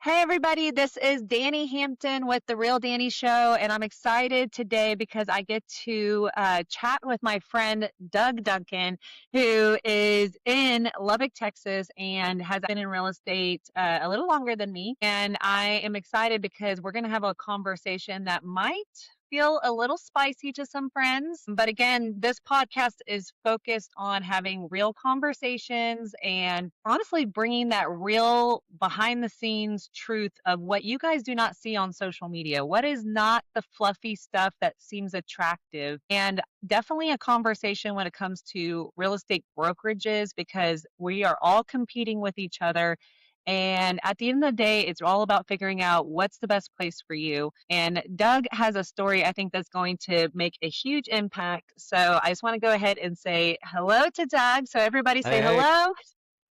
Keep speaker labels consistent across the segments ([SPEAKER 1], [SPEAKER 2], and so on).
[SPEAKER 1] Hey, everybody, this is Dani Hampton with the Real Dani Show, and I'm excited today because I get to chat with my friend Doug Duncan, who is in Lubbock, Texas, and has been in real estate a little longer than me. And I am excited because we're going to have a conversation that might feel a little spicy to some friends. But again, this podcast is focused on having real conversations and honestly bringing that real behind the scenes truth of what you guys do not see on social media. What is not the fluffy stuff that seems attractive? And definitely a conversation when it comes to real estate brokerages because we are all competing with each other. And at the end of the day, it's all about figuring out what's the best place for you. And Doug has a story I think that's going to make a huge impact. So I just want to go ahead and say hello to Doug. So everybody say
[SPEAKER 2] Hey,
[SPEAKER 1] hello.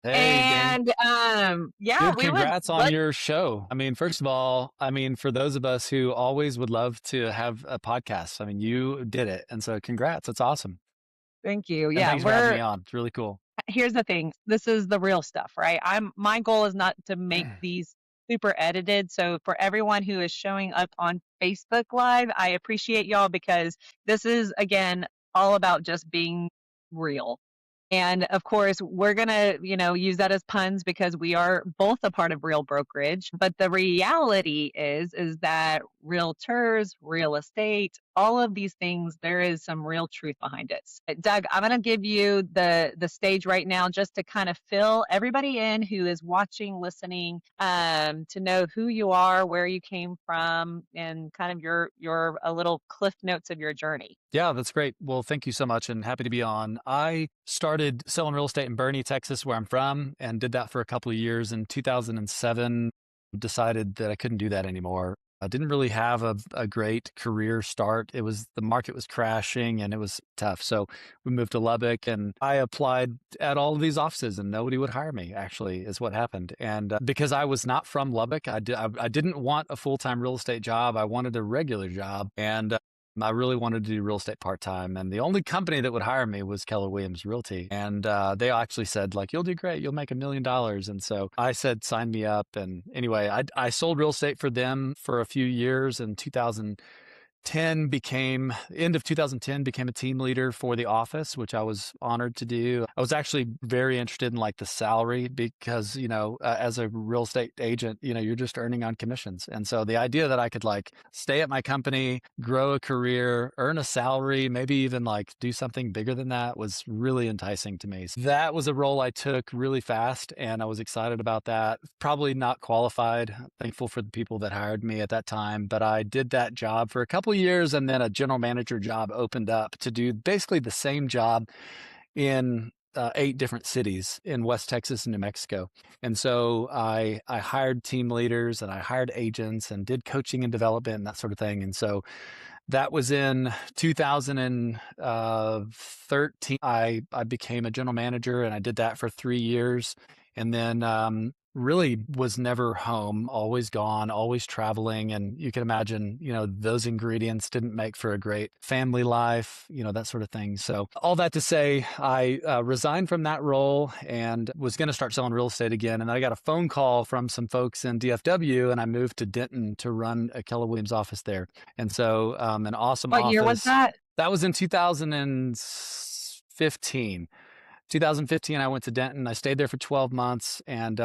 [SPEAKER 2] hey, Dani.
[SPEAKER 1] And yeah,
[SPEAKER 2] Dude,
[SPEAKER 1] we would
[SPEAKER 2] congrats on
[SPEAKER 1] let
[SPEAKER 2] your show. I mean, first of all, I mean, for those of us who always would love to have a podcast, I mean, you did it. And so congrats. It's awesome.
[SPEAKER 1] thank you.
[SPEAKER 2] And
[SPEAKER 1] Yeah,
[SPEAKER 2] thanks for having
[SPEAKER 1] we're
[SPEAKER 2] me on. It's really cool.
[SPEAKER 1] here's the thing. This is the real stuff, right? My goal is not to make these super edited. So for everyone who is showing up on Facebook Live, I appreciate y'all because this is again all about just being real. And of course, we're going to, use that as puns because we are both a part of Real Brokerage. But the reality is that realtors, real estate, all of these things, there is some real truth behind it. Doug, I'm going to give you the stage right now just to kind of fill everybody in who is watching, listening, to know who you are, where you came from, and kind of your a little cliff notes of your journey.
[SPEAKER 2] Yeah, that's great. Well, thank you so much and happy to be on. I started selling real estate in Boerne, Texas, where I'm from, and did that for a couple of years. In 2007, decided that I couldn't do that anymore. I didn't really have a great career start. The market was crashing and it was tough. So we moved to Lubbock and I applied at all of these offices and nobody would hire me, actually, is what happened. And because I was not from Lubbock, I didn't want a full-time real estate job. I wanted a regular job. And I really wanted to do real estate part-time, and the only company that would hire me was Keller Williams Realty. And they actually said, like, you'll do great, you'll make $1 million. And so I said, sign me up. And anyway, I sold real estate for them for a few years. In 2010 became a team leader for the office, which I was honored to do. I was actually very interested in like the salary because, as a real estate agent, you're just earning on commissions. And so the idea that I could like stay at my company, grow a career, earn a salary, maybe even like do something bigger than that was really enticing to me. So that was a role I took really fast and I was excited about that. Probably not qualified. Thankful for the people that hired me at that time, but I did that job for a couple of years and then a general manager job opened up to do basically the same job in 8 different cities in West Texas and New Mexico. And so I hired team leaders and I hired agents and did coaching and development and that sort of thing. And so that was in 2013. I became a general manager and I did that for 3 years. And then really was never home, always gone, always traveling. And you can imagine, those ingredients didn't make for a great family life, that sort of thing. So all that to say, I resigned from that role and was going to start selling real estate again. And then I got a phone call from some folks in DFW and I moved to Denton to run a Keller Williams office there. And so an awesome
[SPEAKER 1] What year was
[SPEAKER 2] office.
[SPEAKER 1] that?
[SPEAKER 2] That was in 2015. 2015, I went to Denton. I stayed there for 12 months and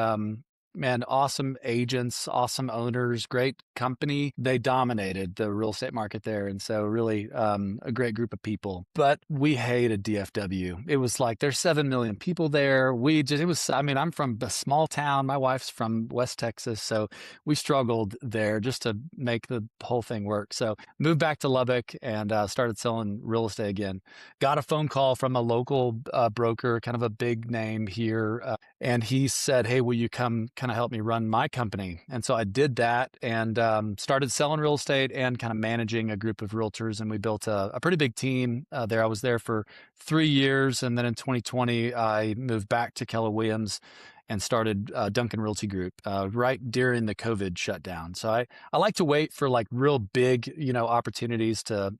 [SPEAKER 2] man, awesome agents, awesome owners, great company. They dominated the real estate market there. And so really a great group of people. But we hated DFW. It was like there's 7 million people there. I'm from a small town. My wife's from West Texas. So we struggled there just to make the whole thing work. So moved back to Lubbock and started selling real estate again. Got a phone call from a local broker, kind of a big name here. And he said, hey, will you come kind of help me run my company? And so I did that and started selling real estate and kind of managing a group of realtors. And we built a pretty big team there. I was there for 3 years. And then in 2020, I moved back to Keller Williams and started Duncan Realty Group right during the COVID shutdown. So I like to wait for like real big, opportunities to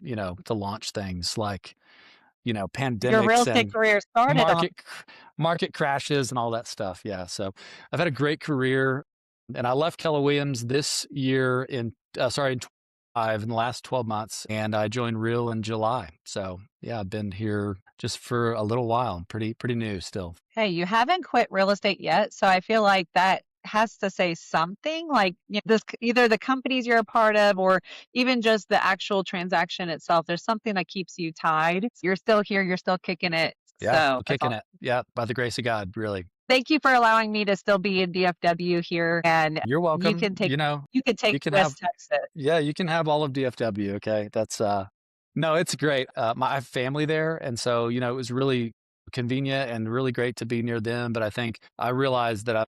[SPEAKER 2] launch things like,
[SPEAKER 1] Your real
[SPEAKER 2] pandemics
[SPEAKER 1] estate
[SPEAKER 2] and
[SPEAKER 1] career started on.
[SPEAKER 2] market crashes and all that stuff. Yeah. So I've had a great career. And I left Keller Williams this year in 25 in the last 12 months, and I joined Real in July. So yeah, I've been here just for a little while. Pretty new still.
[SPEAKER 1] Hey, you haven't quit real estate yet, so I feel like that has to say something. Like this, either the companies you're a part of, or even just the actual transaction itself. There's something that keeps you tied. You're still here. You're still kicking it.
[SPEAKER 2] Yeah,
[SPEAKER 1] So that's
[SPEAKER 2] kicking
[SPEAKER 1] all.
[SPEAKER 2] it. Yeah, by the grace of God, really.
[SPEAKER 1] Thank you for allowing me to still be in DFW here, and
[SPEAKER 2] You're
[SPEAKER 1] you
[SPEAKER 2] welcome.
[SPEAKER 1] can take you can take
[SPEAKER 2] You can have,
[SPEAKER 1] West Texas.
[SPEAKER 2] yeah, you can have all of DFW. Okay. That's, no, it's great. I have family there. And so, it was really convenient and really great to be near them. But I think I realized that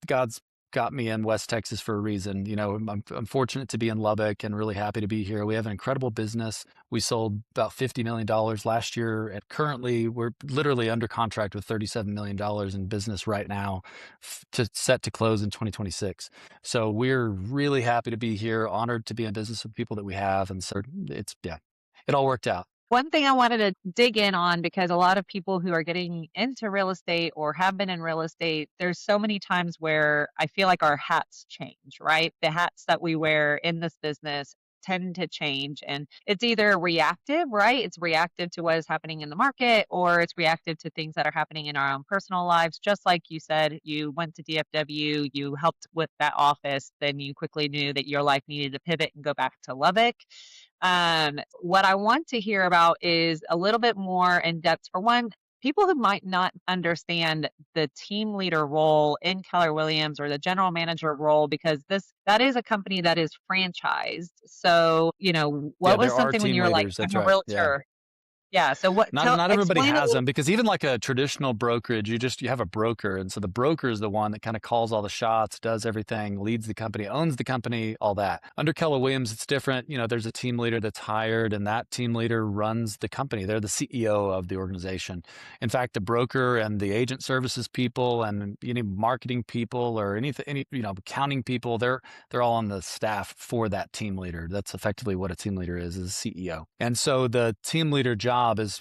[SPEAKER 2] God's got me in West Texas for a reason. I'm fortunate to be in Lubbock and really happy to be here. We have an incredible business. We sold about $50 million last year. And currently, we're literally under contract with $37 million in business right now set to close in 2026. So we're really happy to be here, honored to be in business with people that we have. And so yeah, it all worked out.
[SPEAKER 1] One thing I wanted to dig in on, because a lot of people who are getting into real estate or have been in real estate, there's so many times where I feel like our hats change, right? The hats that we wear in this business tend to change, and it's either reactive, right? It's reactive to what is happening in the market, or it's reactive to things that are happening in our own personal lives. Just like you said, you went to DFW, you helped with that office, then you quickly knew that your life needed to pivot and go back to Lubbock. What I want to hear about is a little bit more in depth. For one, people who might not understand the team leader role in Keller Williams or the general manager role, because that is a company that is franchised. So,
[SPEAKER 2] Yeah,
[SPEAKER 1] what was
[SPEAKER 2] there are
[SPEAKER 1] something when
[SPEAKER 2] team
[SPEAKER 1] you were like,
[SPEAKER 2] leaders. That's
[SPEAKER 1] I'm a
[SPEAKER 2] right. Yeah.
[SPEAKER 1] realtor? Yeah. So
[SPEAKER 2] Not everybody
[SPEAKER 1] explain a
[SPEAKER 2] has
[SPEAKER 1] little.
[SPEAKER 2] them, because even like a traditional brokerage, you have a broker. And so the broker is the one that kind of calls all the shots, does everything, leads the company, owns the company, all that. Under Keller Williams, it's different. There's a team leader that's hired, and that team leader runs the company. They're the CEO of the organization. In fact, the broker and the agent services people and any marketing people or accounting people, they're all on the staff for that team leader. That's effectively what a team leader is a CEO. And so the team leader job is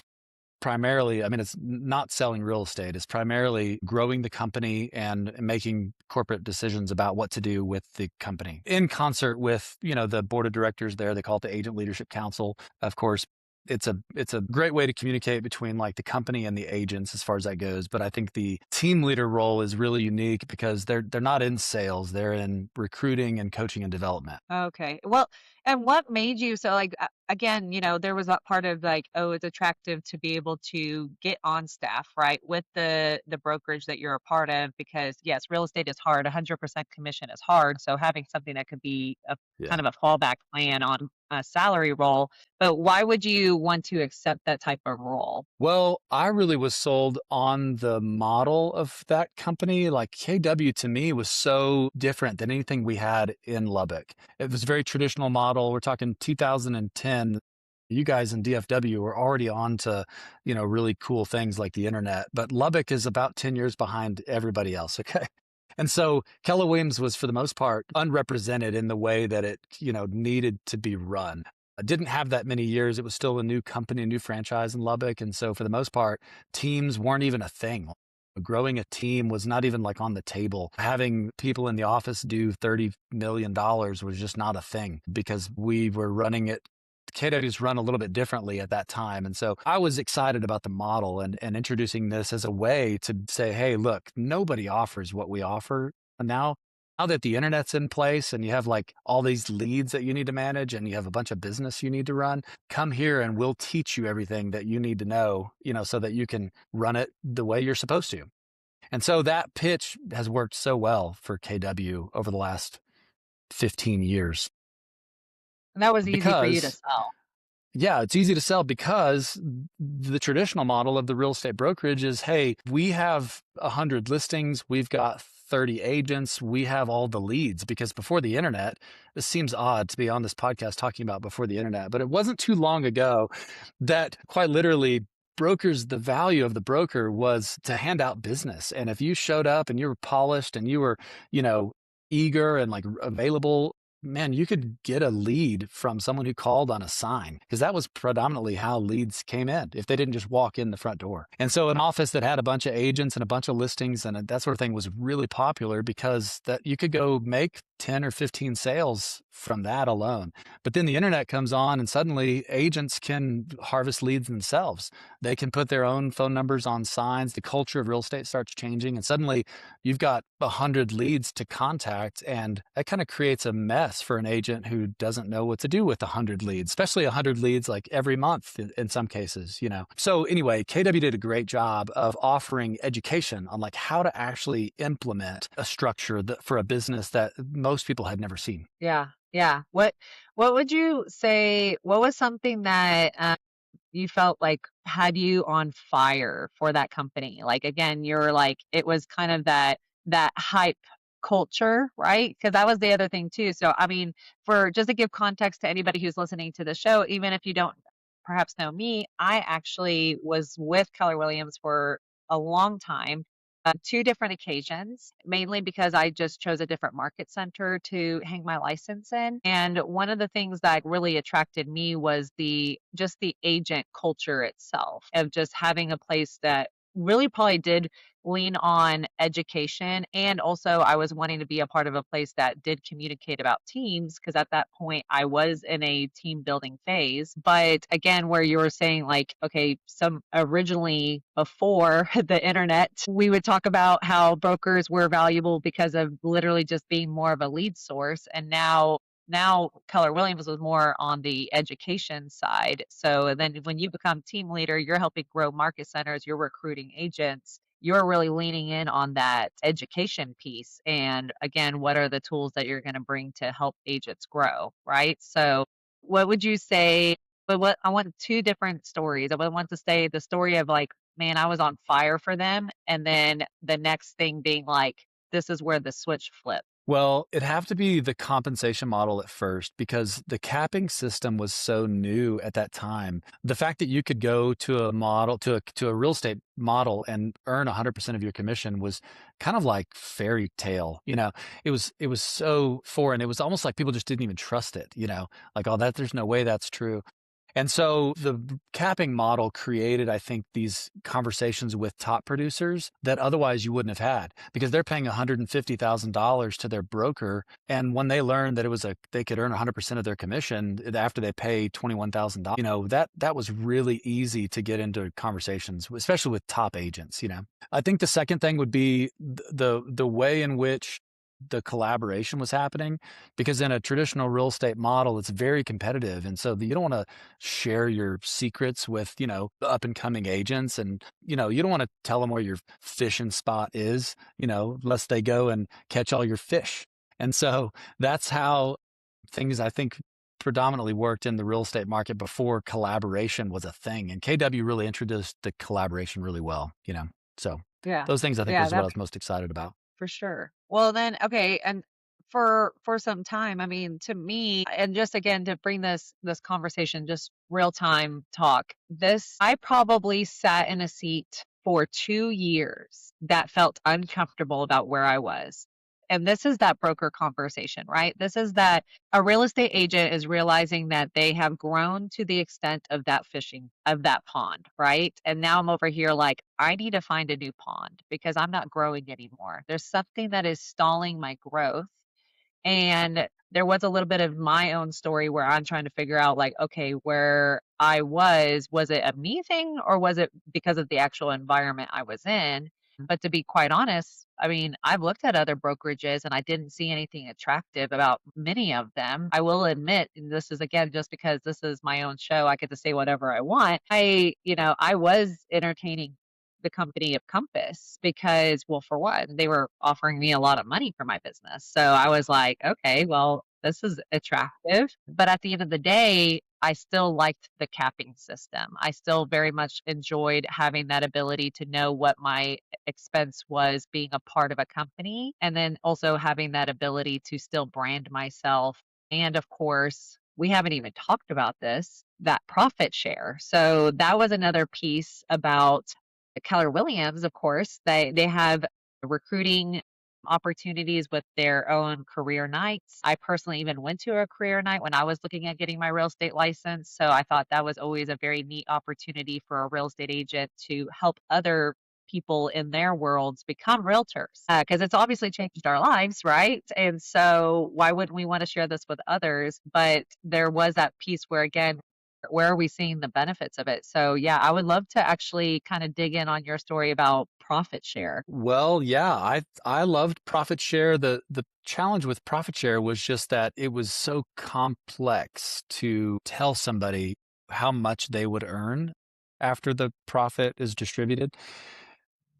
[SPEAKER 2] primarily, it's not selling real estate. It's primarily growing the company and making corporate decisions about what to do with the company in concert with, the board of directors there. They call it the Agent Leadership Council. Of course, it's a great way to communicate between like the company and the agents as far as that goes. But I think the team leader role is really unique because they're not in sales. They're in recruiting and coaching and development.
[SPEAKER 1] Okay. Well, and what made you so like again, there was that part of like, oh, it's attractive to be able to get on staff, right, with the brokerage that you're a part of, because yes, real estate is hard. 100% commission is hard. So having something that could be a
[SPEAKER 2] Yeah.
[SPEAKER 1] kind of a fallback plan on a salary role, but why would you want to accept that type of role?
[SPEAKER 2] Well, I really was sold on the model of that company. Like KW to me was so different than anything we had in Lubbock. It was a very traditional model. We're talking 2010. You guys in DFW were already on to, really cool things like the internet, but Lubbock is about 10 years behind everybody else. Okay. And so Keller Williams was, for the most part, unrepresented in the way that it, needed to be run. I didn't have that many years. It was still a new company, a new franchise in Lubbock. And so for the most part, teams weren't even a thing. Growing a team was not even like on the table. Having people in the office do $30 million was just not a thing because we were running it. KW's run a little bit differently at that time. And so I was excited about the model and introducing this as a way to say, hey, look, nobody offers what we offer now. Now that the internet's in place and you have like all these leads that you need to manage and you have a bunch of business you need to run, come here and we'll teach you everything that you need to know, so that you can run it the way you're supposed to. And so that pitch has worked so well for KW over the last 15 years.
[SPEAKER 1] And that was easy for you to
[SPEAKER 2] Because
[SPEAKER 1] sell.
[SPEAKER 2] yeah, it's easy to sell because the traditional model of the real estate brokerage is, hey, we have 100 listings. We've got 30 agents. We have all the leads. Because before the internet, this seems odd to be on this podcast talking about before the internet, but it wasn't too long ago that quite literally brokers, the value of the broker was to hand out business. And if you showed up and you were polished and you were, eager and like available, man, you could get a lead from someone who called on a sign, because that was predominantly how leads came in if they didn't just walk in the front door. And so an office that had a bunch of agents and a bunch of listings and that sort of thing was really popular, because that you could go make 10 or 15 sales from that alone. But then the internet comes on and suddenly agents can harvest leads themselves. They can put their own phone numbers on signs. The culture of real estate starts changing, and suddenly you've got 100 leads to contact, and that kind of creates a mess for an agent who doesn't know what to do with 100 leads, especially 100 leads like every month in some cases, you know. So anyway, KW did a great job of offering education on like how to actually implement a structure for a business that most people had never seen.
[SPEAKER 1] Yeah. Yeah. What would you say, what was something that you felt like had you on fire for that company? Like again, you're like, it was kind of that hype culture, right? Because that was the other thing too. So I mean, for just to give context to anybody who's listening to the show, even if you don't perhaps know me, I actually was with Keller Williams for a long time. Two different occasions, mainly because I just chose a different market center to hang my license in. And one of the things that really attracted me was just the agent culture itself, of just having a place that really probably did lean on education. And also I was wanting to be a part of a place that did communicate about teams, because at that point I was in a team building phase. But again, where you were saying like, okay, some originally before the internet, we would talk about how brokers were valuable because of literally just being more of a lead source. And now Keller Williams was more on the education side. So then when you become team leader, you're helping grow market centers, you're recruiting agents, you're really leaning in on that education piece. And again, what are the tools that you're going to bring to help agents grow, right? So what would you say? But what I want two different stories. I would want to say the story of like, man, I was on fire for them. And then the next thing being like, this is where the switch flipped.
[SPEAKER 2] Well, it'd have to be the compensation model at first, because the capping system was so new at that time. The fact that you could go to a model, to a real estate model and earn 100% of your commission was kind of like fairy tale. You know, it was so foreign. It was almost like people just didn't even trust it, you know, like, oh, there's no way that's true. And so the capping model created, I think, these conversations with top producers that otherwise you wouldn't have had, because they're paying $150,000 to their broker. And when they learned that they could earn 100% of their commission after they pay $21,000, you know, that was really easy to get into conversations, especially with top agents, you know. I think the second thing would be the way in which the collaboration was happening, because in a traditional real estate model, it's very competitive. And so you don't want to share your secrets with, you know, up and coming agents. And, you know, you don't want to tell them where your fishing spot is, you know, lest they go and catch all your fish. And so that's how things, I think, predominantly worked in the real estate market before collaboration was a thing. And KW really introduced the collaboration really well, you know. So
[SPEAKER 1] Yeah.
[SPEAKER 2] those things, I think,
[SPEAKER 1] Yeah,
[SPEAKER 2] was what I
[SPEAKER 1] that
[SPEAKER 2] was most excited about.
[SPEAKER 1] for sure. Well, then, okay, and for some time, I mean, to me, and just again to bring this conversation, just real time talk. This I probably sat in a seat for 2 years that felt uncomfortable about where I was. And this is that broker conversation, right? This is that a real estate agent is realizing that they have grown to the extent of that fishing of that pond, right? And now I'm over here like, I need to find a new pond because I'm not growing anymore. There's something that is stalling my growth. And there was a little bit of my own story where I'm trying to figure out, like, okay, where I was it a me thing or was it because of the actual environment I was in? But to be quite honest, I mean, I've looked at other brokerages and I didn't see anything attractive about many of them. I will admit, and this is again just because this is my own show, I get to say whatever I want. I was entertaining the company of Compass because, well, for one, they were offering me a lot of money for my business. So I was like, okay, well, this is attractive. But at the end of the day, I still liked the capping system. I still very much enjoyed having that ability to know what my expense was being a part of a company. And then also having that ability to still brand myself. And of course, we haven't even talked about this, that profit share. So that was another piece about Keller Williams, of course. They have recruiting opportunities with their own career nights. I personally even went to a career night when I was looking at getting my real estate license. So I thought that was always a very neat opportunity for a real estate agent to help other people in their worlds become realtors because it's obviously changed our lives, right? And so why wouldn't we want to share this with others? But there was that piece where, again, where are we seeing the benefits of it? So yeah, I would love to actually kind of dig in on your story about profit share.
[SPEAKER 2] Well, yeah, I loved profit share. The challenge with profit share was just that it was so complex to tell somebody how much they would earn after the profit is distributed.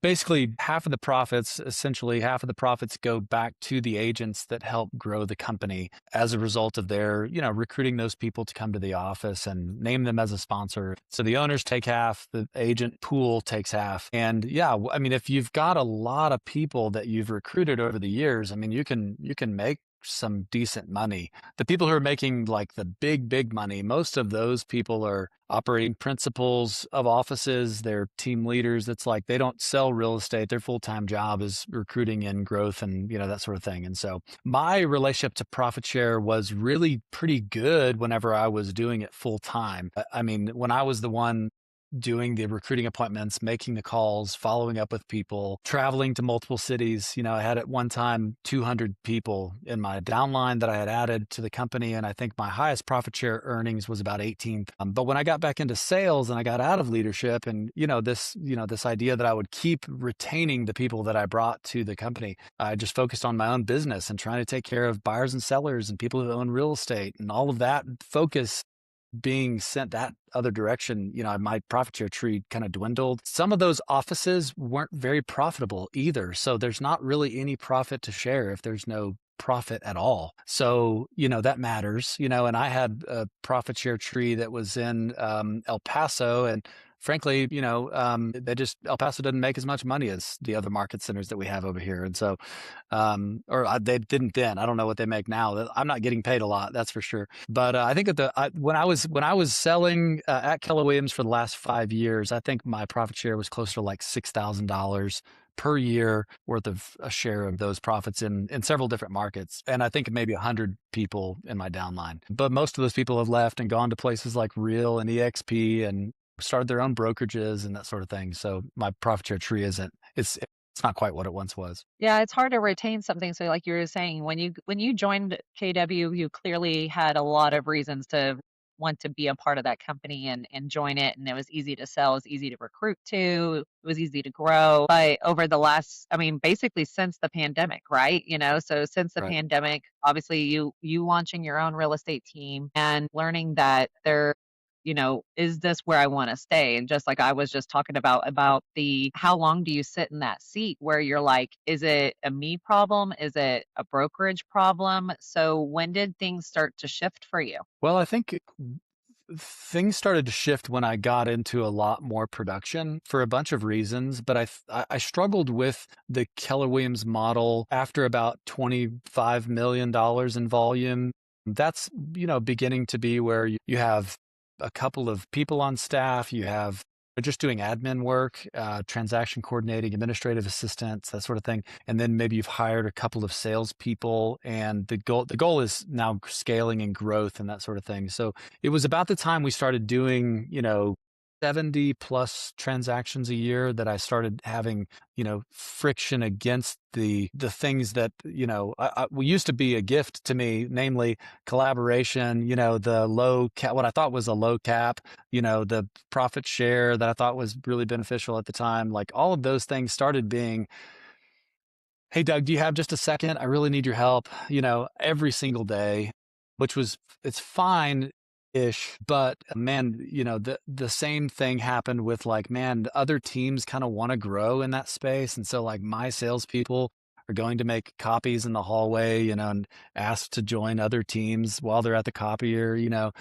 [SPEAKER 2] Basically, essentially half of the profits go back to the agents that help grow the company as a result of their, recruiting those people to come to the office and name them as a sponsor. So the owners take half, the agent pool takes half. And yeah, I mean, if you've got a lot of people that you've recruited over the years, I mean, you can make some decent money. The people who are making like the big money, most of those people are operating principals of offices. They're team leaders. It's like they don't sell real estate. Their full-time job is recruiting and growth and, that sort of thing. And so my relationship to profit share was really pretty good whenever I was doing it full time. I mean, when I was the one doing the recruiting appointments, making the calls, following up with people, traveling to multiple cities. I had at one time 200 people in my downline that I had added to the company. And I think my highest profit share earnings was about 18th. But when I got back into sales and I got out of leadership and, this idea that I would keep retaining the people that I brought to the company, I just focused on my own business and trying to take care of buyers and sellers and people who own real estate, and all of that focus being sent that other direction, my profit share tree kind of dwindled. Some of those offices weren't very profitable either. So there's not really any profit to share if there's no profit at all. So, that matters, and I had a profit share tree that was in El Paso, and frankly, El Paso doesn't make as much money as the other market centers that we have over here. And so, they didn't then. I don't know what they make now. I'm not getting paid a lot, that's for sure. But I think when I was selling at Keller Williams for the last 5 years, I think my profit share was closer to like $6,000 per year worth of a share of those profits in several different markets. And I think maybe 100 people in my downline. But most of those people have left and gone to places like Real and EXP and started their own brokerages and that sort of thing. So my profit share tree it's not quite what it once was.
[SPEAKER 1] Yeah, it's hard to retain something. So like you were saying, when you joined KW, you clearly had a lot of reasons to want to be a part of that company and join it. And it was easy to sell, it was easy to recruit to, it was easy to grow. But over the last, I mean, basically since the pandemic, right? So since the
[SPEAKER 2] Right.
[SPEAKER 1] pandemic, obviously you launching your own real estate team and learning that is this where I want to stay? And just like I was just talking about the how long do you sit in that seat where you're like, is it a me problem? Is it a brokerage problem? So when did things start to shift for you?
[SPEAKER 2] Well, I think things started to shift when I got into a lot more production for a bunch of reasons, but I struggled with the Keller Williams model after about $25 million in volume. That's, beginning to be where you have a couple of people on staff, you have just doing admin work, transaction coordinating, administrative assistants, that sort of thing. And then maybe you've hired a couple of salespeople, and the goal is now scaling and growth and that sort of thing. So it was about the time we started doing, 70 plus transactions a year that I started having, friction against the things that, we used to be a gift to me, namely collaboration, the low cap, what I thought was a low cap, the profit share that I thought was really beneficial at the time. Like all of those things started being, hey, Doug, do you have just a second? I really need your help, every single day, it's fine ish, but man, the same thing happened with like, man, other teams kind of want to grow in that space. And so like my salespeople are going to make copies in the hallway, and ask to join other teams while they're at the copier,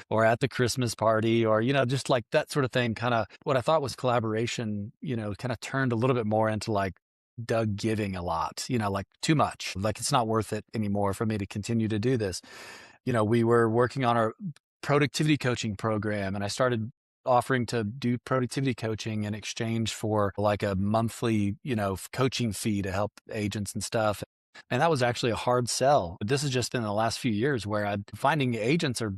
[SPEAKER 2] or at the Christmas party, or, just like that sort of thing. Kind of what I thought was collaboration, kind of turned a little bit more into like Doug giving a lot, like too much, like it's not worth it anymore for me to continue to do this. We were working on our productivity coaching program, and I started offering to do productivity coaching in exchange for like a monthly, coaching fee to help agents and stuff. And that was actually a hard sell. But this has just been the last few years where I'm finding agents are,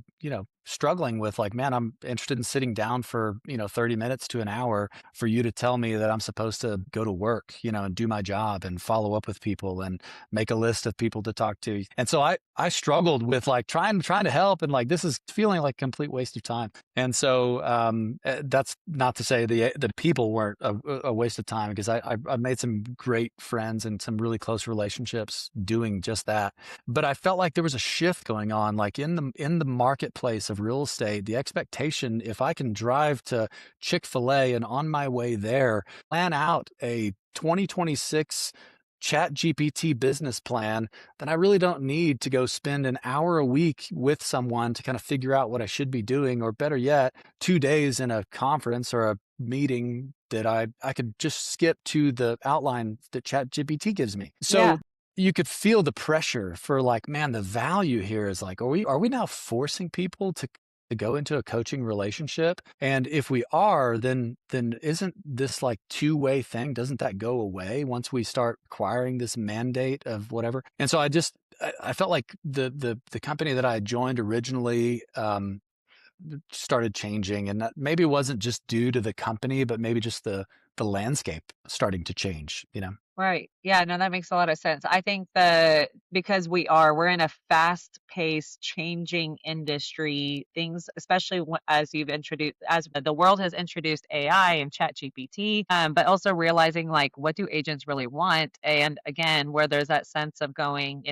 [SPEAKER 2] struggling with like, man, I'm interested in sitting down for, 30 minutes to an hour for you to tell me that I'm supposed to go to work, and do my job and follow up with people and make a list of people to talk to. And so I struggled with like trying to help, and like this is feeling like complete waste of time. And so that's not to say the people weren't a waste of time, because I made some great friends and some really close relationships doing just that. But I felt like there was a shift going on, like in the marketplace of real estate. The expectation, if I can drive to Chick-fil-A and on my way there, plan out a 2026 Chat GPT business plan, then I really don't need to go spend an hour a week with someone to kind of figure out what I should be doing, or better yet, 2 days in a conference or a meeting that I could just skip to the outline that Chat GPT gives me.
[SPEAKER 1] Yeah.
[SPEAKER 2] So you could feel the pressure for like, man, the value here is like, are we now forcing people to go into a coaching relationship? And if we are, then isn't this like two-way thing? Doesn't that go away once we start acquiring this mandate of whatever? And so I felt like the company that I joined originally started changing, and that maybe wasn't just due to the company, but maybe just the landscape starting to change.
[SPEAKER 1] Right. Yeah, no, that makes a lot of sense. I think because we're in a fast-paced, changing industry, things, especially as the world has introduced AI and Chat GPT, but also realizing like, what do agents really want? And again, where there's that sense of going,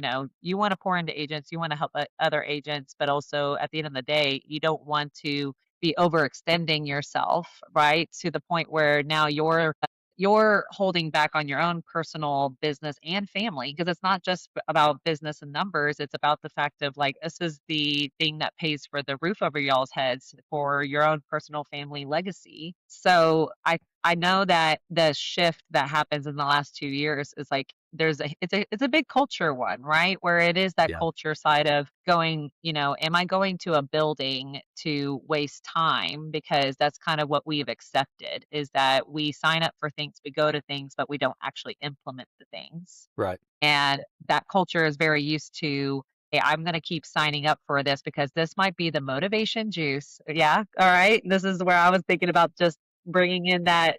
[SPEAKER 1] you want to pour into agents, you want to help other agents, but also at the end of the day, you don't want to be overextending yourself, right? To the point where now you're holding back on your own personal business and family, because it's not just about business and numbers. It's about the fact of like, this is the thing that pays for the roof over y'all's heads for your own personal family legacy. So I know that the shift that happens in the last 2 years is like, it's a big culture one, right? Where it is that
[SPEAKER 2] Yeah.
[SPEAKER 1] culture side of going, am I going to a building to waste time? Because that's kind of what we've accepted, is that we sign up for things, we go to things, but we don't actually implement the things.
[SPEAKER 2] Right.
[SPEAKER 1] And that culture is very used to, hey, I'm going to keep signing up for this because this might be the motivation juice. Yeah. All right. This is where I was thinking about just bringing in that,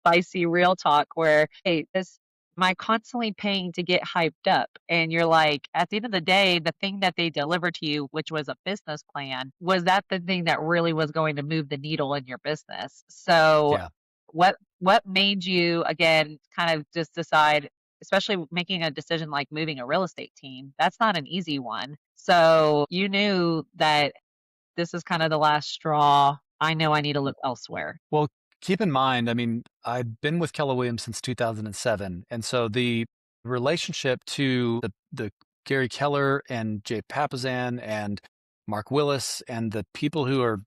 [SPEAKER 1] spicy real talk where, hey, am I constantly paying to get hyped up? And you're like, at the end of the day, the thing that they delivered to you, which was a business plan, was that the thing that really was going to move the needle in your business? So
[SPEAKER 2] Yeah.
[SPEAKER 1] what made you, again, kind of just decide, especially making a decision like moving a real estate team, that's not an easy one. So you knew that this is kind of the last straw. I know I need to look elsewhere.
[SPEAKER 2] Well, keep in mind, I mean, I've been with Keller Williams since 2007. And so the relationship to the Gary Keller and Jay Papasan and Mark Willis and the people who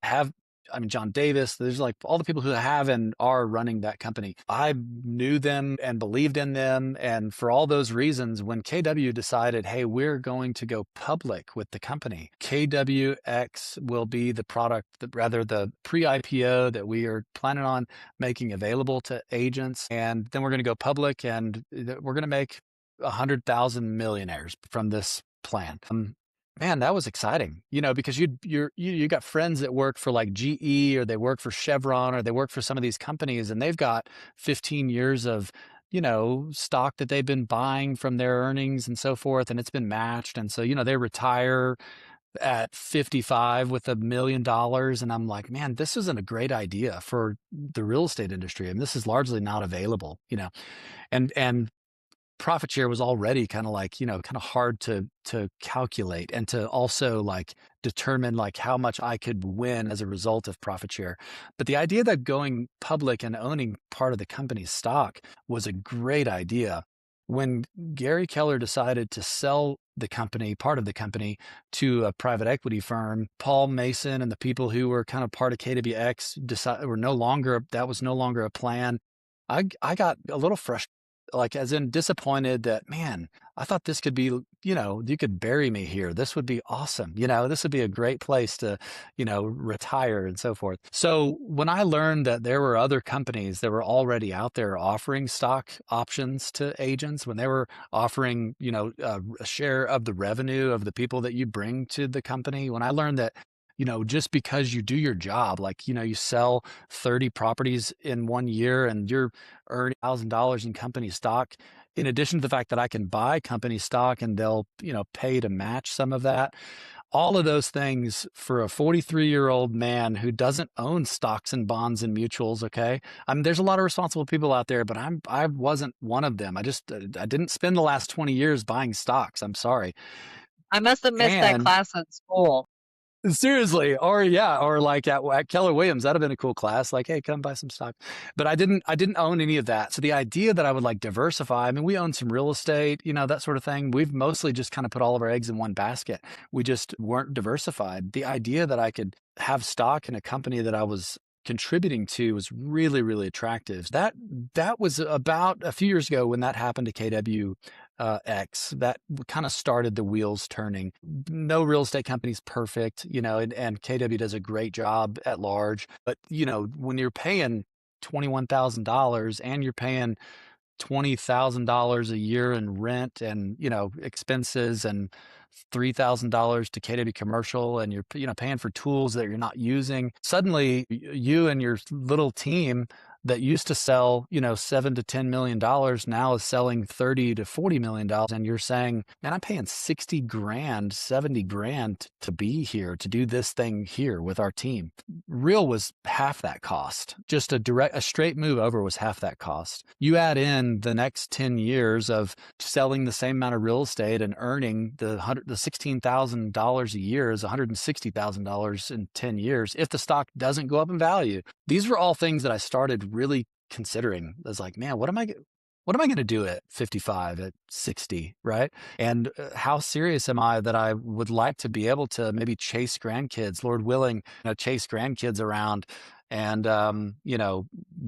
[SPEAKER 2] John Davis, there's like all the people who have and are running that company. I knew them and believed in them. And for all those reasons, when KW decided, hey, we're going to go public with the company, KWX will be the product, the pre-IPO that we are planning on making available to agents. And then we're going to go public, and we're going to make 100,000 millionaires from this plan. Man, that was exciting, because you got friends that work for like GE, or they work for Chevron, or they work for some of these companies, and they've got 15 years of, stock that they've been buying from their earnings and so forth, and it's been matched. And so, they retire at 55 with $1 million. And I'm like, man, this isn't a great idea for the real estate industry. I mean, this is largely not available, and profit share was already kind of like, kind of hard to calculate, and to also like determine like how much I could win as a result of profit share. But the idea that going public and owning part of the company's stock was a great idea. When Gary Keller decided to sell the company, part of the company, to a private equity firm, Paul Mason and the people who were kind of part of KWX decided that was no longer a plan. I got a little frustrated, like as in disappointed that, man, I thought this could be, you could bury me here. This would be awesome. This would be a great place to, retire and so forth. So when I learned that there were other companies that were already out there offering stock options to agents, when they were offering, a share of the revenue of the people that you bring to the company, when I learned that, just because you do your job, like, you sell 30 properties in 1 year and you're earning $1,000 in company stock, in addition to the fact that I can buy company stock and they'll, pay to match some of that, all of those things for a 43-year-old man who doesn't own stocks and bonds and mutuals. Okay. I mean, there's a lot of responsible people out there, but I wasn't one of them. I didn't spend the last 20 years buying stocks. I'm sorry.
[SPEAKER 1] I must have missed that
[SPEAKER 2] And
[SPEAKER 1] class in school.
[SPEAKER 2] seriously, or like at Keller Williams, that'd have been a cool class. Like, hey, come buy some stock. But I didn't own any of that. So the idea that I would like diversify, I mean, we own some real estate, that sort of thing. We've mostly just kind of put all of our eggs in one basket. We just weren't diversified. The idea that I could have stock in a company that I was contributing to was really, really attractive. That was about a few years ago when that happened to KW X, that kind of started the wheels turning. No real estate company's perfect, and KW does a great job at large. But, when you're paying $21,000 and you're paying $20,000 a year in rent and, expenses and $3,000 to KW Commercial, and you're, paying for tools that you're not using, suddenly you and your little team that used to sell, $7 to $10 million now is selling $30 to $40 million. And you're saying, man, I'm paying 60 grand, 70 grand to be here, to do this thing here with our team. Real was half that cost. Just a straight move over was half that cost. You add in the next 10 years of selling the same amount of real estate and earning the $16,000 a year is $160,000 in 10 years. If the stock doesn't go up in value, these were all things that I started really considering. I was like, man, what am I going to do at 55, at 60, right? And how serious am I that I would like to be able to maybe chase grandkids, Lord willing, chase grandkids around and,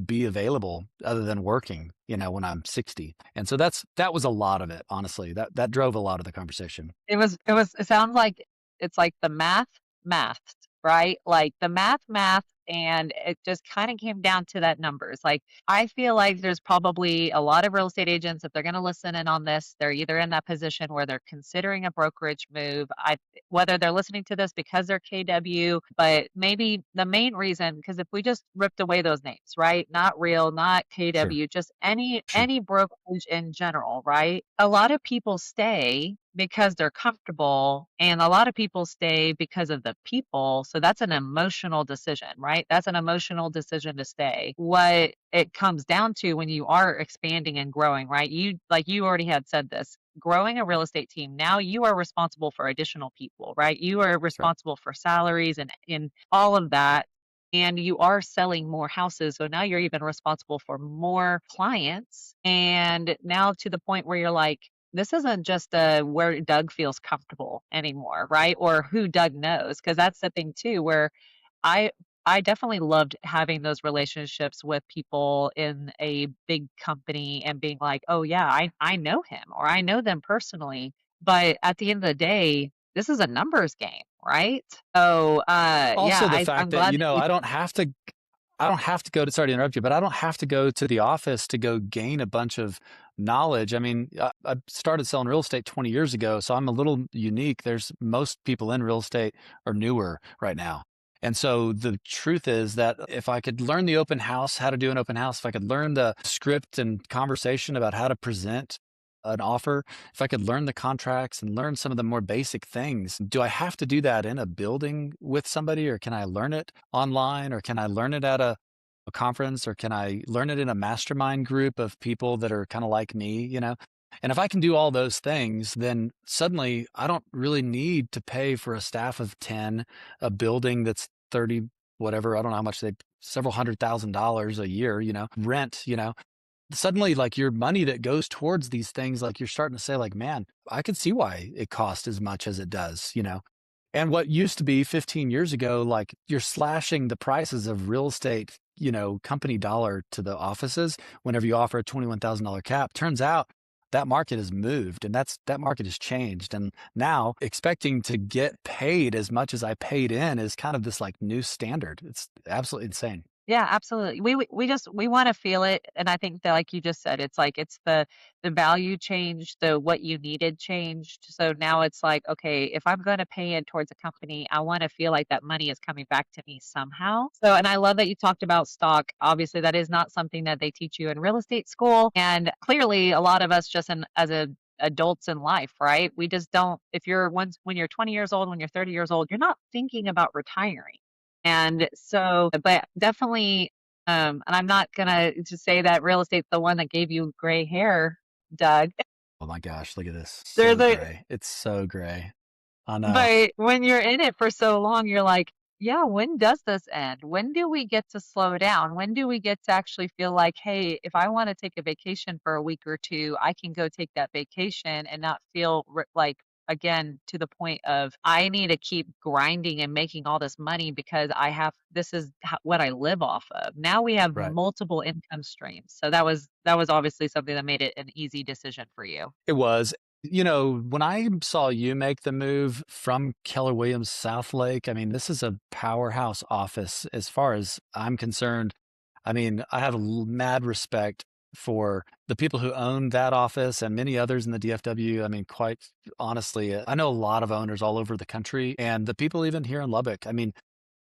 [SPEAKER 2] be available other than working, when I'm 60. And so that was a lot of it, honestly. That drove a lot of the conversation.
[SPEAKER 1] It sounds like it's like the math, right? Like the math, and it just kind of came down to that numbers. Like, I feel like there's probably a lot of real estate agents, if they're going to listen in on this, they're either in that position where they're considering a brokerage move. Whether they're listening to this because they're KW, but maybe the main reason, because if we just ripped away those names, right? Not Real, not
[SPEAKER 2] Sure.
[SPEAKER 1] KW, just any
[SPEAKER 2] Sure.
[SPEAKER 1] brokerage in general, right? A lot of people stay because they're comfortable, and a lot of people stay because of the people. So that's an emotional decision, right? That's an emotional decision to stay. What it comes down to when you are expanding and growing, right? You already had said this, growing a real estate team. Now you are responsible for additional people, right? You are
[SPEAKER 2] That's right.
[SPEAKER 1] responsible for salaries and in all of that. And you are selling more houses. So now you're even responsible for more clients. And now to the point where you're like, this isn't just where Doug feels comfortable anymore, right? Or who Doug knows, because that's the thing too, where I I definitely loved having those relationships with people in a big company and being like, oh yeah, I know him or I know them personally. But at the end of the day, this is a numbers game, right? So yeah,
[SPEAKER 2] Also the fact
[SPEAKER 1] I'm
[SPEAKER 2] that,
[SPEAKER 1] glad that you
[SPEAKER 2] I don't have to go to, sorry to interrupt you, but I don't have to go to the office to go gain a bunch of knowledge. I mean, I started selling real estate 20 years ago, so I'm a little unique. There's most people in real estate are newer right now. And so the truth is that if I could learn the open house, how to do an open house, if I could learn the script and conversation about how to present an offer, if I could learn the contracts and learn some of the more basic things, do I have to do that in a building with somebody, or can I learn it online, or can I learn it at a conference, or can I learn it in a mastermind group of people that are kind of like me? And if I can do all those things, then suddenly I don't really need to pay for a staff of 10, a building that's 30, whatever. I don't know how much several $100,000 a year, rent, suddenly like your money that goes towards these things, like you're starting to say like, man, I could see why it costs as much as it does. And what used to be 15 years ago, like you're slashing the prices of real estate, company dollar to the offices whenever you offer a $21,000 cap. Turns out that market has moved, and that market has changed. And now expecting to get paid as much as I paid in is kind of this like new standard. It's absolutely insane.
[SPEAKER 1] Yeah, absolutely. We just we wanna feel it, and I think that, like you just said, it's like it's the value changed, the what you needed changed. So now it's like, okay, if I'm gonna pay in towards a company, I wanna feel like that money is coming back to me somehow. So, and I love that you talked about stock. Obviously, that is not something that they teach you in real estate school, and clearly a lot of us just in as a adults in life, right? We just don't if you're once when you're 20 years old, when you're 30 years old, you're not thinking about retiring. And so, but definitely, and I'm not gonna just say that real estate's the one that gave you gray hair, Doug.
[SPEAKER 2] Oh my gosh, look at this.
[SPEAKER 1] There's
[SPEAKER 2] So
[SPEAKER 1] a
[SPEAKER 2] gray. It's so gray. I know.
[SPEAKER 1] But when you're in it for so long, you're like, yeah, when does this end? When do we get to slow down? When do we get to actually feel like, hey, if I want to take a vacation for a week or two, I can go take that vacation and not feel like, again, to the point of I need to keep grinding and making all this money because this is what I live off of. Now we have
[SPEAKER 2] Right.
[SPEAKER 1] multiple income streams. So that was obviously something that made it an easy decision for you.
[SPEAKER 2] It was. You know, when I saw you make the move from Keller Williams South Lake, I mean, this is a powerhouse office as far as I'm concerned. I mean, I have mad respect for the people who own that office and many others in the DFW. I mean, quite honestly, I know a lot of owners all over the country and the people even here in Lubbock. I mean,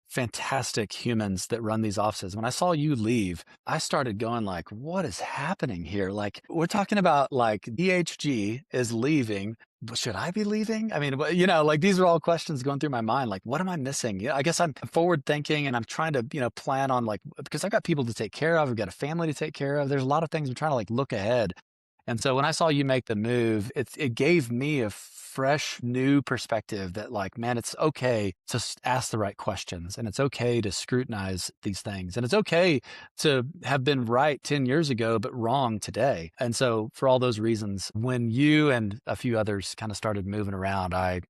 [SPEAKER 2] fantastic humans that run these offices. When I saw you leave, I started going like, what is happening here? Like we're talking about like DHG is leaving, but should I be leaving? I mean, you know, like these are all questions going through my mind. Like, what am I missing? Yeah, I guess I'm forward thinking and I'm trying to, you know, plan on like, because I've got people to take care of. I've got a family to take care of. There's a lot of things I'm trying to like look ahead. And so when I saw you make the move, it gave me a fresh new perspective that like, man, it's okay to ask the right questions and it's okay to scrutinize these things. And it's okay to have been right 10 years ago, but wrong today. And so for all those reasons, when you and a few others kind of started moving around, I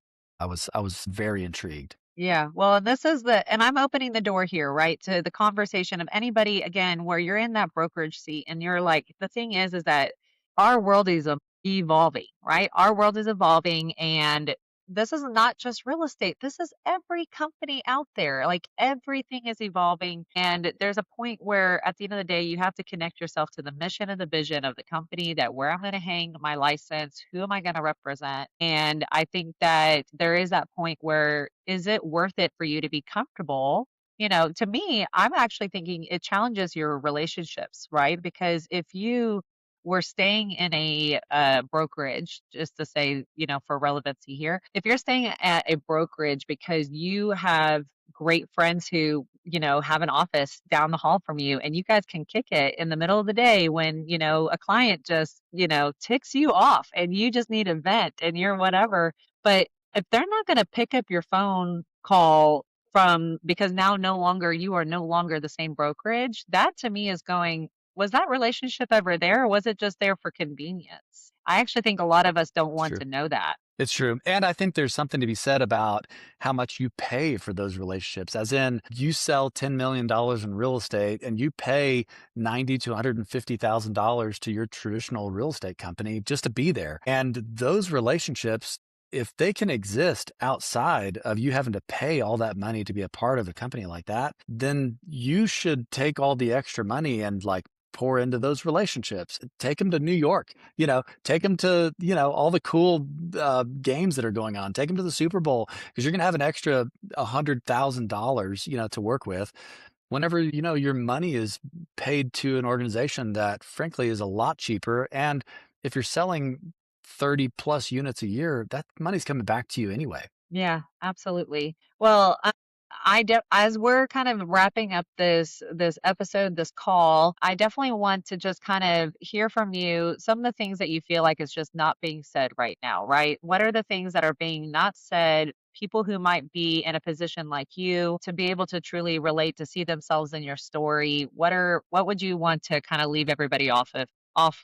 [SPEAKER 2] was very intrigued.
[SPEAKER 1] Yeah. Well, and this is and I'm opening the door here, right, to the conversation of anybody, again, where you're in that brokerage seat and you're like, the thing is that our world is evolving, right? Our world is evolving. And this is not just real estate. This is every company out there. Like everything is evolving. And there's a point where at the end of the day, you have to connect yourself to the mission and the vision of the company that where I'm going to hang my license, who am I going to represent? And I think that there is that point where is it worth it for you to be comfortable? You know, to me, I'm actually thinking it challenges your relationships, right? Because if you were staying in a brokerage, just to say, you know, for relevancy here, if you're staying at a brokerage because you have great friends who, you know, have an office down the hall from you and you guys can kick it in the middle of the day when, you know, a client just, you know, ticks you off and you just need a vent and you're whatever. But if they're not going to pick up your phone call from because now no longer you are no longer the same brokerage, that to me is going, was that relationship ever there or was it just there for convenience? I actually think a lot of us don't
[SPEAKER 2] It's
[SPEAKER 1] want
[SPEAKER 2] true.
[SPEAKER 1] to know that.
[SPEAKER 2] It's true. And I think there's something to be said about how much you pay for those relationships. As in, you sell $10 million in real estate and you pay $90 to $150,000 to your traditional real estate company just to be there. And those relationships, if they can exist outside of you having to pay all that money to be a part of a company like that, then you should take all the extra money and like pour into those relationships. Take them to New York, you know, take them to, you know, all the cool games that are going on. Take them to the Super Bowl because you're going to have an extra $100,000, you know, to work with whenever, you know, your money is paid to an organization that frankly is a lot cheaper. And if you're selling 30 plus units a year, that money's coming back to you anyway.
[SPEAKER 1] Yeah, absolutely. Well, as we're kind of wrapping up this episode, this call, I definitely want to just kind of hear from you some of the things that you feel like is just not being said right now, right? What are the things that are being not said? People who might be in a position like you to be able to truly relate to see themselves in your story. What would you want to kind of leave everybody off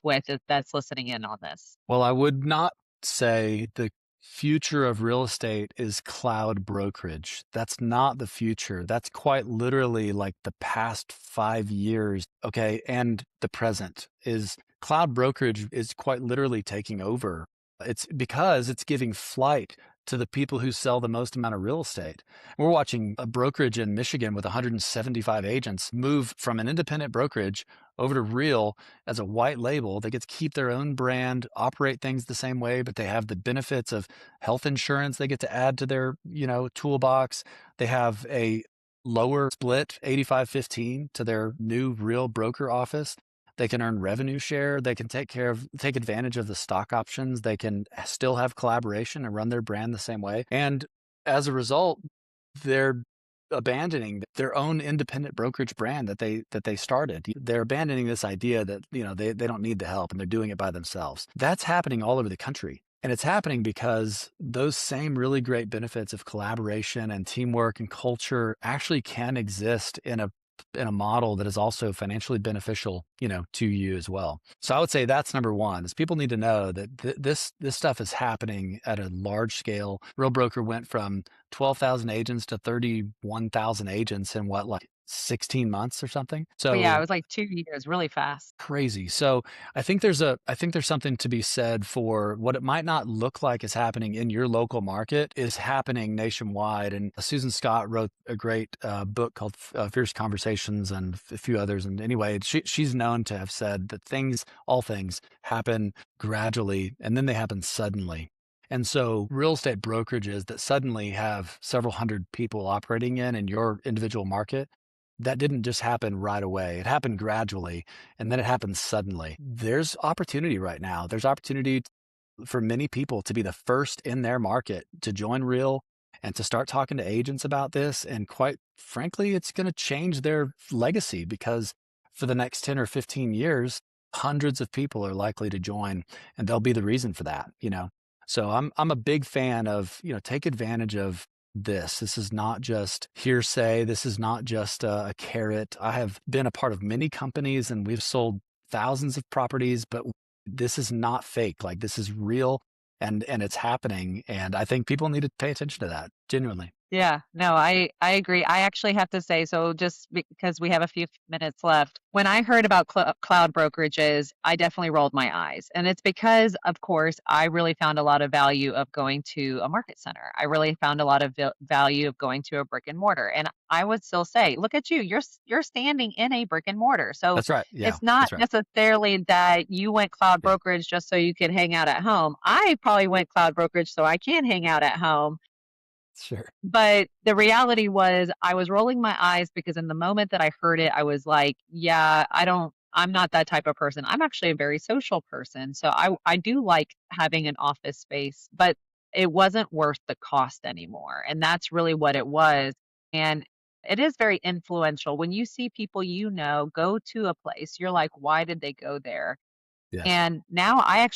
[SPEAKER 1] with if that's listening in on this?
[SPEAKER 2] Well, I would not say the future of real estate is cloud brokerage. That's not the future. That's quite literally like the past 5 years, okay, and the present is cloud brokerage is quite literally taking over. It's because it's giving flight to the people who sell the most amount of real estate. We're watching a brokerage in Michigan with 175 agents move from an independent brokerage over to Real as a white label. They get to keep their own brand, operate things the same way, but they have the benefits of health insurance they get to add to their, toolbox. They have a lower split 85/15 to their new Real broker office. They can earn revenue share. They can take advantage of the stock options. They can still have collaboration and run their brand the same way. And as a result, they're abandoning their own independent brokerage brand that they started. They're abandoning this idea that, they don't need the help and they're doing it by themselves. That's happening all over the country. And it's happening because those same really great benefits of collaboration and teamwork and culture actually can exist in a model that is also financially beneficial, to you as well. So I would say that's number one is people need to know that this stuff is happening at a large scale. Real Broker went from 12,000 agents to 31,000 agents in like 16 months or something.
[SPEAKER 1] But yeah, it
[SPEAKER 2] So
[SPEAKER 1] was like 2 years, really fast.
[SPEAKER 2] crazy. So I think there's something to be said for what it might not look like is happening in your local market is happening nationwide. And Susan Scott wrote a great book called Fierce Conversations and a few others. And anyway, she's known to have said that all things happen gradually and then they happen suddenly. And so real estate brokerages that suddenly have several hundred people operating in your individual market, that didn't just happen right away. It happened gradually, and then it happened suddenly. There's opportunity right now. There's opportunity for many people to be the first in their market to join Real and to start talking to agents about this. And quite frankly, it's going to change their legacy because for the next 10 or 15 years, hundreds of people are likely to join, and they'll be the reason for that. So I'm a big fan of, take advantage of this. This is not just hearsay. This is not just a carrot. I have been a part of many companies and we've sold thousands of properties, but this is not fake. Like this is real and it's happening. And I think people need to pay attention to that genuinely.
[SPEAKER 1] Yeah, no, I agree. I actually have to say, so just because we have a few minutes left, when I heard about cloud brokerages, I definitely rolled my eyes. And it's because, of course, I really found a lot of value of going to a market center. I really found a lot of value of going to a brick and mortar. And I would still say, look at you, you're standing in a brick and mortar. So
[SPEAKER 2] That's right. Yeah,
[SPEAKER 1] it's not
[SPEAKER 2] that's right.
[SPEAKER 1] necessarily that you went cloud
[SPEAKER 2] Yeah,
[SPEAKER 1] brokerage just so you could hang out at home. I probably went cloud brokerage so I can hang out at home.
[SPEAKER 2] sure.
[SPEAKER 1] But the reality was I was rolling my eyes because in the moment that I heard it, I was like, yeah, I'm not that type of person. I'm actually a very social person. So I do like having an office space, but it wasn't worth the cost anymore. And that's really what it was. And it is very influential. When you see people go to a place, you're like, why did they go there?
[SPEAKER 2] Yes.
[SPEAKER 1] And now I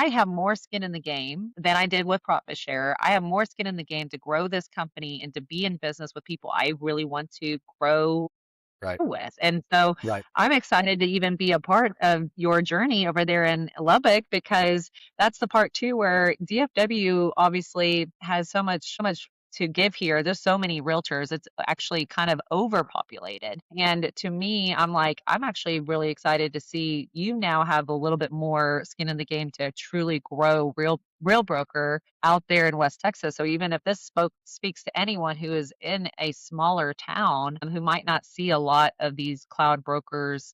[SPEAKER 1] have more skin in the game than I did with Profit Share. I have more skin in the game to grow this company and to be in business with people I really want to grow
[SPEAKER 2] Right.
[SPEAKER 1] with. And so
[SPEAKER 2] Right.
[SPEAKER 1] I'm excited to even be a part of your journey over there in Lubbock because that's the part too where DFW obviously has so much to give here. There's so many realtors. It's actually kind of overpopulated. And to me, I'm actually really excited to see you now have a little bit more skin in the game to truly grow real broker out there in West Texas. So even if this speaks to anyone who is in a smaller town who might not see a lot of these cloud brokers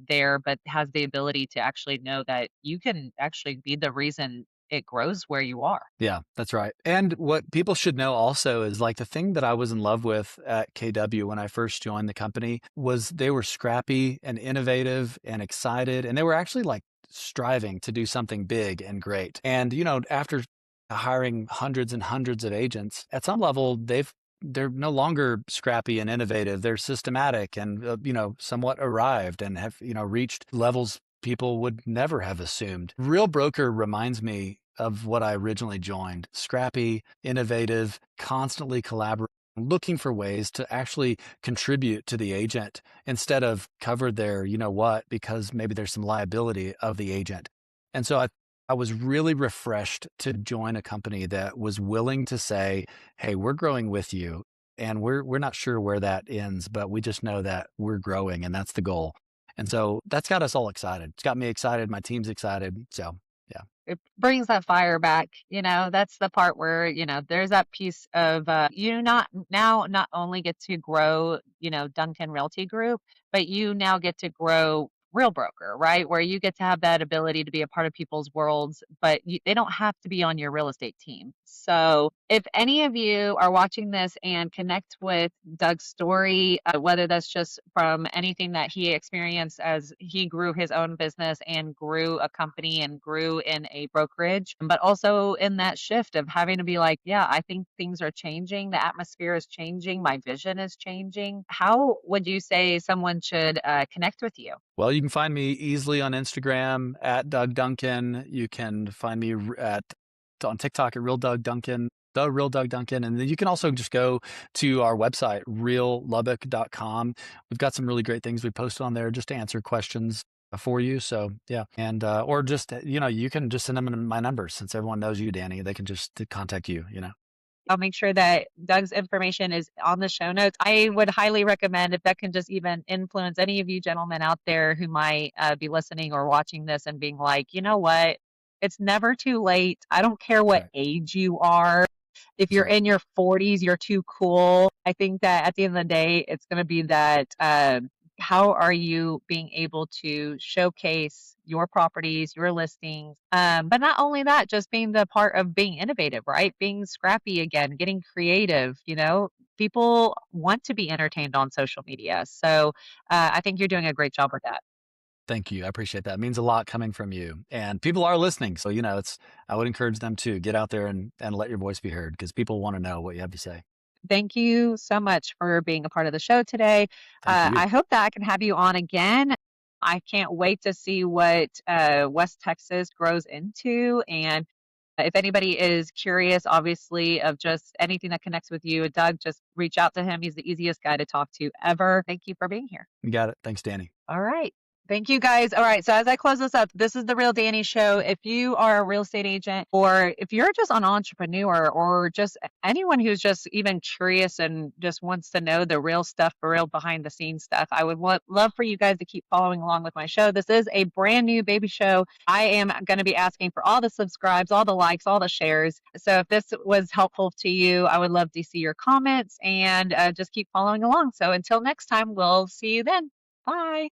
[SPEAKER 1] there, but has the ability to actually know that you can actually be the reason it grows where you are.
[SPEAKER 2] Yeah, that's right. And what people should know also is like the thing that I was in love with at KW when I first joined the company was they were scrappy and innovative and excited. And they were actually like striving to do something big and great. And, after hiring hundreds and hundreds of agents, at some level, they're no longer scrappy and innovative. They're systematic and, somewhat arrived and have, reached levels people would never have assumed. Real Broker reminds me of what I originally joined. Scrappy, innovative, constantly collaborating, looking for ways to actually contribute to the agent instead of cover their, because maybe there's some liability of the agent. And so I I was really refreshed to join a company that was willing to say, hey, we're growing with you. And we're not sure where that ends, but we just know that we're growing and that's the goal. And so that's got us all excited. It's got me excited. My team's excited. So yeah.
[SPEAKER 1] It brings that fire back. That's the part where, there's that piece of you not only get to grow, Duncan Realty Group, but you now get to grow Real Broker, right? Where you get to have that ability to be a part of people's worlds, but they don't have to be on your real estate team. So if any of you are watching this and connect with Doug's story, whether that's just from anything that he experienced as he grew his own business and grew a company and grew in a brokerage, but also in that shift of having to be like, yeah, I think things are changing. The atmosphere is changing. My vision is changing. How would you say someone should connect with you?
[SPEAKER 2] Well, you can find me easily on Instagram at Doug Duncan. You can find me on TikTok at Real Doug Duncan, the Real Doug Duncan. And then you can also just go to our website, reallubbock.com. We've got some really great things we post on there just to answer questions for you. So yeah. And, or just, you can just send them my number since everyone knows you, Dani. They can just contact you.
[SPEAKER 1] I'll make sure that Doug's information is on the show notes. I would highly recommend if that can just even influence any of you gentlemen out there who might be listening or watching this and being like, you know what? It's never too late. I don't care what
[SPEAKER 2] Right.
[SPEAKER 1] age you are. If you're
[SPEAKER 2] Right.
[SPEAKER 1] in your 40s, you're too cool. I think that at the end of the day, it's going to be that how are you being able to showcase your properties, your listings? But not only that, just being the part of being innovative, right? Being scrappy again, getting creative. People want to be entertained on social media. So I think you're doing a great job with that.
[SPEAKER 2] Thank you. I appreciate that. It means a lot coming from you. And people are listening. So, I would encourage them to get out there and let your voice be heard because people want to know what you have to say.
[SPEAKER 1] Thank you so much for being a part of the show today.
[SPEAKER 2] Thank you.
[SPEAKER 1] I hope that I can have you on again. I can't wait to see what West Texas grows into. And if anybody is curious, obviously, of just anything that connects with you, Doug, just reach out to him. He's the easiest guy to talk to ever. Thank you for being here.
[SPEAKER 2] You got it. Thanks, Dani.
[SPEAKER 1] All right. Thank you guys. All right. So as I close this up, this is the Real Dani Show. If you are a real estate agent or if you're just an entrepreneur or just anyone who's just even curious and just wants to know the real stuff, the real behind the scenes stuff, I would love for you guys to keep following along with my show. This is a brand new baby show. I am going to be asking for all the subscribes, all the likes, all the shares. So if this was helpful to you, I would love to see your comments and just keep following along. So until next time, we'll see you then. Bye.